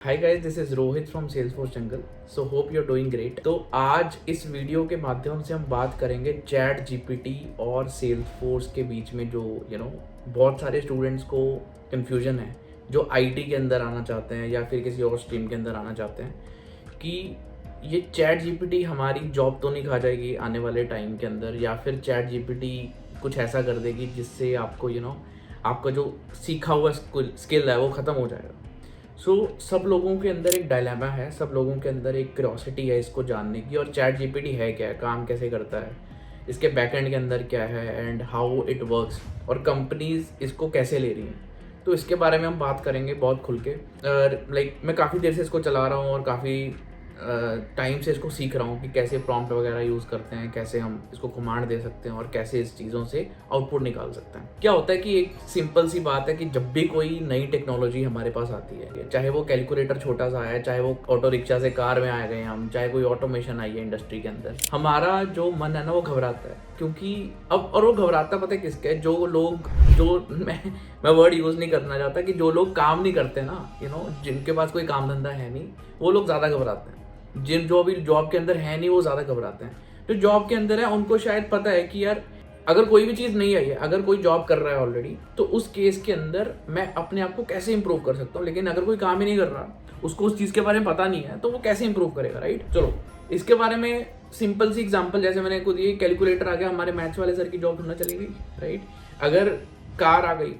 Hi guys, this is Rohit from Salesforce jungle. So hope you are doing great. तो आज इस video के माध्यम से हम बात करेंगे चैट जीपीटी और सेल्सफोर्स के बीच में जो बहुत सारे स्टूडेंट्स को कन्फ्यूजन है जो आईटी के अंदर आना चाहते हैं या फिर किसी और स्ट्रीम के अंदर आना चाहते हैं कि ये चैट जीपीटी हमारी जॉब तो नहीं खा जाएगी आने वाले टाइम के अंदर, या फिर चैट जीपीटी कुछ ऐसा कर देगी जिससे आपको आपका जो सीखा हुआ स्किल है वो ख़त्म हो जाएगा। सब लोगों के अंदर एक डायलेमा है, सब लोगों के अंदर एक क्यूरियोसिटी है इसको जानने की, और चैट जीपीटी है क्या, काम कैसे करता है, इसके बैकएंड के अंदर क्या है एंड हाउ इट वर्क्स, और कंपनीज इसको कैसे ले रही हैं। तो इसके बारे में हम बात करेंगे बहुत खुल के। मैं काफ़ी देर से इसको चला रहा हूँ और काफ़ी टाइम से इसको सीख रहा हूँ कि कैसे प्रॉम्प्ट वगैरह यूज़ करते हैं, कैसे हम इसको कमांड दे सकते हैं और कैसे इस चीज़ों से आउटपुट निकाल सकते हैं। क्या होता है कि एक सिंपल सी बात है कि जब भी कोई नई टेक्नोलॉजी हमारे पास आती है, चाहे वो कैलकुलेटर छोटा सा है, चाहे वो ऑटो रिक्शा से कार में आ गए हम, चाहे कोई ऑटोमेशन आई है इंडस्ट्री के अंदर, हमारा जो मन है ना वो घबराता है। क्योंकि अब और वो घबराता पता है किसके, जो लोग मैं वर्ड यूज़ नहीं करना चाहता कि जो लोग काम नहीं करते ना, जिनके पास कोई काम धंधा है नहीं, वो लोग ज़्यादा घबराते हैं। जो भी जॉब के अंदर है नहीं वो ज़्यादा घबराते हैं। जो जॉब के अंदर है उनको शायद पता है कि यार अगर कोई भी चीज़ नहीं आई है, अगर कोई जॉब कर रहा है ऑलरेडी, तो उस केस के अंदर मैं अपने आप को कैसे इंप्रूव कर सकता हूँ। लेकिन अगर कोई काम ही नहीं कर रहा, उसको उस चीज़ के बारे में पता नहीं है, तो वो कैसे इंप्रूव करेगा, राइट। चलो इसके बारे में सिंपल सी एग्जांपल जैसे मैंने खुद ये कैलकुलेटर आ गया, हमारे मैथ्स वाले सर की जॉब ढूंढना चली गई, राइट। अगर कार आ गई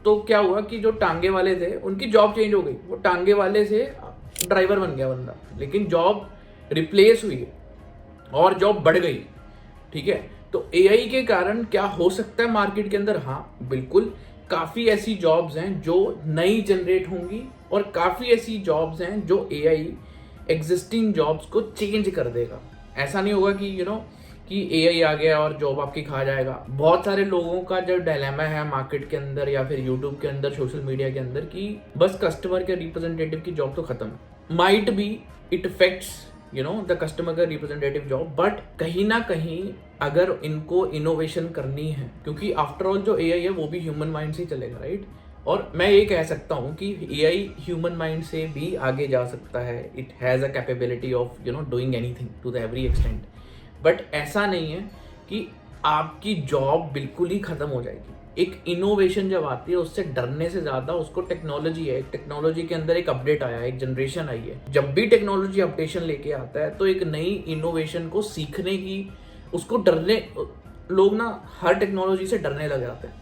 तो क्या हुआ कि जो टांगे वाले थे उनकी जॉब चेंज हो गई, वो टांगे वाले से ड्राइवर बन गया बंदा, लेकिन जॉब रिप्लेस हुई है और जॉब बढ़ गई, ठीक है। तो एआई के कारण क्या हो सकता है मार्केट के अंदर, हाँ बिल्कुल, काफ़ी ऐसी जॉब्स हैं जो नई जनरेट होंगी और काफ़ी ऐसी जॉब्स हैं जो एआई एग्जिस्टिंग जॉब्स को चेंज कर देगा। ऐसा नहीं होगा कि कि एआई आ गया और जॉब आपकी खा जाएगा। बहुत सारे लोगों का जो डायलेमा है मार्केट के अंदर या फिर यूट्यूब के अंदर, सोशल मीडिया के अंदर, कि बस कस्टमर के रिप्रेजेंटेटिव की जॉब तो खत्म है। Might be it affects the customer का रिप्रेजेंटेटिव जॉब, बट कहीं ना कहीं अगर इनको इनोवेशन करनी है, क्योंकि आफ्टर ऑल जो एआई है वो भी ह्यूमन माइंड से चलेगा, राइट। और मैं ये कह सकता हूँ कि एआई ह्यूमन माइंड से भी आगे जा सकता है। It has a capability of doing anything to the every extent, but ऐसा नहीं है कि आपकी जॉब बिल्कुल ही खत्म हो जाएगी। एक इनोवेशन जब आती है उससे डरने से ज़्यादा उसको टेक्नोलॉजी है, टेक्नोलॉजी के अंदर एक अपडेट आया है, एक जनरेशन आई है। जब भी टेक्नोलॉजी अपडेशन लेके आता है तो एक नई इनोवेशन को सीखने की, उसको डरने, लोग ना हर टेक्नोलॉजी से डरने लग जाते हैं,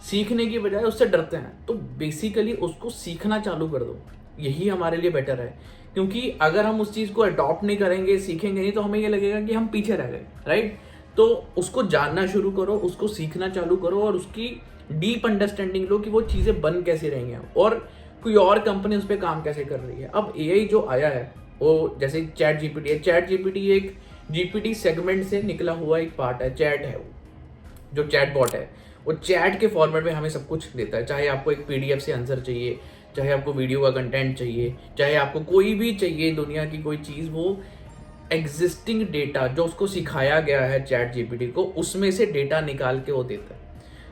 सीखने की बजाय उससे डरते हैं। तो बेसिकली उसको सीखना चालू कर दो, यही हमारे लिए बेटर है। क्योंकि अगर हम उस चीज़ को अडॉप्ट नहीं करेंगे, सीखेंगे नहीं, तो हमें ये लगेगा कि हम पीछे रह गए, राइट। तो उसको जानना शुरू करो, उसको सीखना चालू करो और उसकी डीप अंडरस्टैंडिंग लो कि वो चीज़ें बन कैसे रही हैं और कोई और कंपनी उस पर काम कैसे कर रही है। अब एआई जो आया है वो जैसे चैट जीपीटी है, चैट जीपीटी एक जीपीटी सेगमेंट से निकला हुआ एक पार्ट है, चैट है वो, जो चैट बॉट है वो चैट के फॉर्मेट में हमें सब कुछ देता है। चाहे आपको एक पीडीएफ से आंसर चाहिए, चाहे आपको वीडियो का कंटेंट चाहिए, चाहे आपको कोई भी चाहिए दुनिया की कोई चीज़, वो एग्जिस्टिंग डेटा जो उसको सिखाया गया है चैट जीपीटी को, उसमें से डेटा निकाल के वो देता है।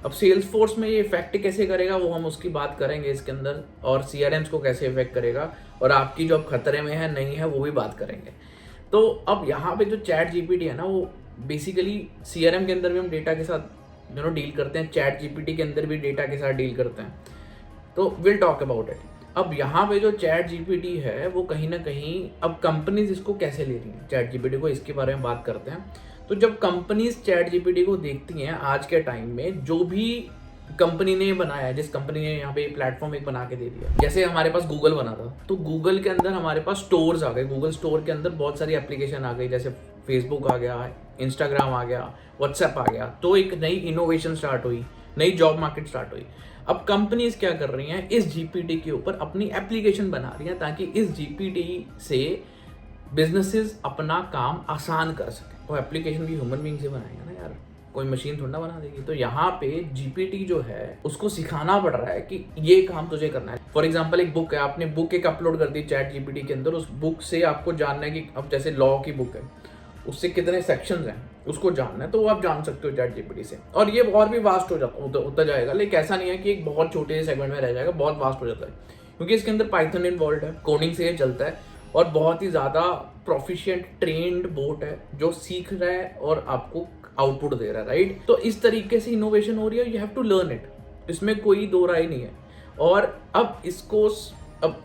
अब सेल्स फोर्स में ये इफेक्ट कैसे करेगा वो हम उसकी बात करेंगे इसके अंदर, और सीआरएम्स को कैसे इफेक्ट करेगा और आपकी जॉब खतरे में है नहीं है वो भी बात करेंगे। तो अब यहाँ पे जो चैट जीपीटी है ना, वो बेसिकली सीआरएम के अंदर भी हम डेटा के साथ डील करते हैं, चैट जीपीटी के अंदर भी डेटा के साथ डील करते हैं। तो विल टॉक अबाउट इट। अब यहाँ पे जो चैट जीपीटी है वो कहीं ना कहीं, अब कंपनीज इसको कैसे ले रही हैं चैट जीपीटी को, इसके बारे में बात करते हैं। तो जब कंपनीज चैट जीपीटी को देखती हैं आज के टाइम में, जो भी कंपनी ने बनाया है, जिस कंपनी ने यहाँ पे प्लेटफॉर्म एक बना के दे दिया, जैसे हमारे पास गूगल बना था, तो गूगल के अंदर हमारे पास स्टोर्स आ गए, गूगल स्टोर के अंदर बहुत सारी एप्लीकेशन आ गई, जैसे फेसबुक आ गया, इंस्टाग्राम आ गया, व्हाट्सएप आ गया। तो एक नई इनोवेशन स्टार्ट हुई, नई जॉब मार्केट स्टार्ट हुई। अब कंपनीज क्या कर रही हैं, इस जीपीटी के ऊपर अपनी एप्लीकेशन बना रही हैं ताकि इस जीपीटी से बिजनेसेस अपना काम आसान कर सकें। वो एप्लीकेशन भी ह्यूमन बीइंग से बनाएगा ना यार, कोई मशीन थोड़ा ना बना देगी। तो यहाँ पे जीपीटी जो है उसको सिखाना पड़ रहा है कि ये काम तुझे करना है। फॉर एग्जांपल एक बुक है, आपने बुक एक अपलोड कर दी चैट जीपीटी के अंदर, उस बुक से आपको जानना है कि अब जैसे लॉ की बुक है उससे कितने सेक्शंस हैं उसको जानना है, तो वो आप जान सकते हो चैट जीपीटी से। और ये और भी वास्ट होता जाएगा, लेकिन ऐसा नहीं है कि एक बहुत छोटे से सेगमेंट में रह जाएगा, बहुत वास्ट हो जाता है। क्योंकि इसके अंदर पाइथन इन्वॉल्व है, कोडिंग से ये चलता है और बहुत ही ज़्यादा प्रोफिशिएंट ट्रेंड बोट है जो सीख रहा है और आपको आउटपुट दे रहा है, राइट। तो इस तरीके से इनोवेशन हो रही है, you have to learn it, इसमें कोई दो राय नहीं है। और अब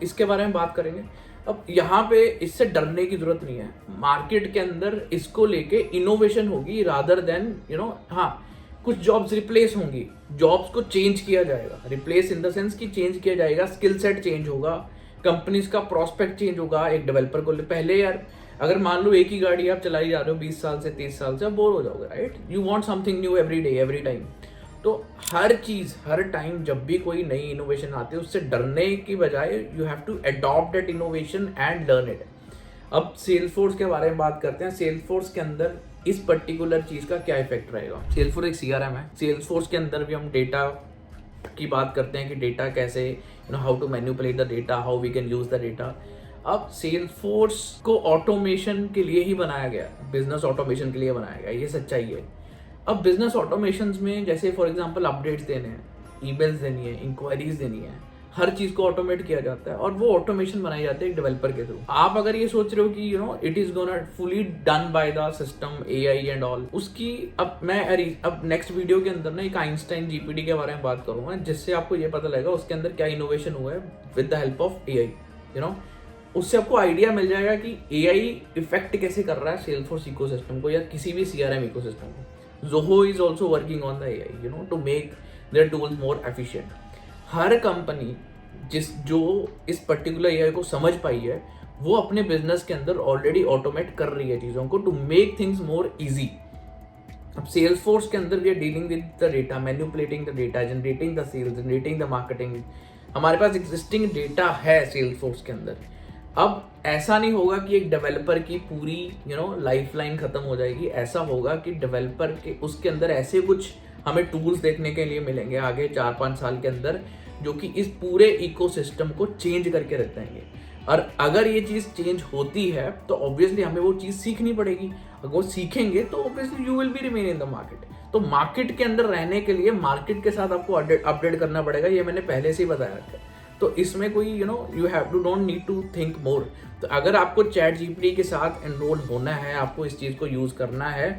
इसके बारे में बात करेंगे। अब यहाँ पे इससे डरने की जरूरत नहीं है, मार्केट के अंदर इसको लेके इनोवेशन होगी रादर देन हाँ कुछ जॉब्स रिप्लेस होंगी, जॉब्स को चेंज किया जाएगा, रिप्लेस इन द सेंस कि चेंज किया जाएगा, स्किल सेट चेंज होगा, कंपनीज का प्रोस्पेक्ट चेंज होगा। एक डेवलपर को पहले यार अगर मान लो एक ही गाड़ी आप चलाई जा रहे हो 20 साल से 30 साल से, आप बोर हो जाओगे, right. You want something new every day every time. तो हर चीज हर टाइम जब भी कोई नई इनोवेशन आती है उससे डरने की बजाय you have to adopt that innovation and learn it. अब सेल्सफोर्स के बारे में बात करते हैं। सेल्सफोर्स के अंदर इस पर्टिकुलर चीज का क्या इफेक्ट रहेगा। सेल्सफोर्स एक सीआरएम है, सेल्सफोर्स के अंदर भी हम डेटा की बात करते हैं कि डेटा कैसे how to manipulate the data, how we can use the data. अब सेल्सफोर्स को ऑटोमेशन के लिए ही बनाया गया, बिजनेस ऑटोमेशन के लिए बनाया गया, ये सच्चाई है। अब बिजनेस ऑटोमेशन में जैसे फॉर एग्जांपल अपडेट्स देने हैं, ईमेल्स देनी है, इंक्वायरीज देनी है, हर चीज को ऑटोमेट किया जाता है और वो ऑटोमेशन बनाई जाती है एक डेवलपर के थ्रू। आप अगर ये सोच रहे हो कि it is gonna fully done by the system, AI and all, उसकी अब नेक्स्ट वीडियो के अंदर ना एक आइंस्टाइन जीपीटी के बारे में बात करूंगा, जिससे आपको ये पता लगेगा उसके अंदर क्या इनोवेशन हुआ है with the help of AI. उससे आपको आइडिया मिल जाएगा कि एआई इफेक्ट कैसे कर रहा है सेल्सफोर्स इकोसिस्टम को या किसी भी सीआरएम इकोसिस्टम को। Zoho is also working on the AI to make their tools more efficient. हर कंपनी जो इस पर्टिकुलर एआई को समझ पाई है वो अपने बिजनेस के अंदर ऑलरेडी ऑटोमेट कर रही है चीजों को to make things more easy. अब सेल्सफोर्स के अंदर we are dealing with the data, manipulating the data, generating the sales, generating the marketing. हमारे पास एग्जिस्टिंग डेटा है सेल्सफोर्स के अंदर। अब ऐसा नहीं होगा कि एक डेवलपर की पूरी लाइफ लाइन खत्म हो जाएगी, ऐसा होगा कि डेवलपर के उसके अंदर ऐसे कुछ हमें टूल्स देखने के लिए मिलेंगे आगे 4-5 साल के अंदर जो कि इस पूरे इकोसिस्टम को चेंज करके रख देंगे। और अगर ये चीज़ चेंज होती है तो ऑब्वियसली हमें वो चीज़ सीखनी पड़ेगी। अगर वो सीखेंगे तो obviously you will be remain in the market. तो मार्केट के अंदर रहने के लिए मार्केट के साथ आपको अपडेट करना पड़ेगा, ये मैंने पहले से ही बताया था। तो इसमें कोई you have to don't need to think more. तो अगर आपको चैट जीपीटी के साथ एनरोल होना है, आपको इस चीज़ को यूज़ करना है,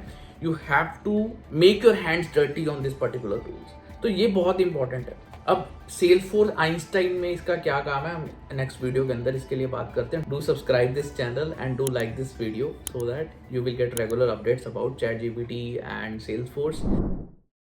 you have to make your hands dirty on this particular tools. तो ये बहुत इंपॉर्टेंट है। अब सेल्सफोर्स आइंस्टाइन में इसका क्या काम है, हम नेक्स्ट वीडियो के अंदर इसके लिए बात करते हैं। Do subscribe this channel and do like this video so that you will get regular updates about chat GPT and Salesforce.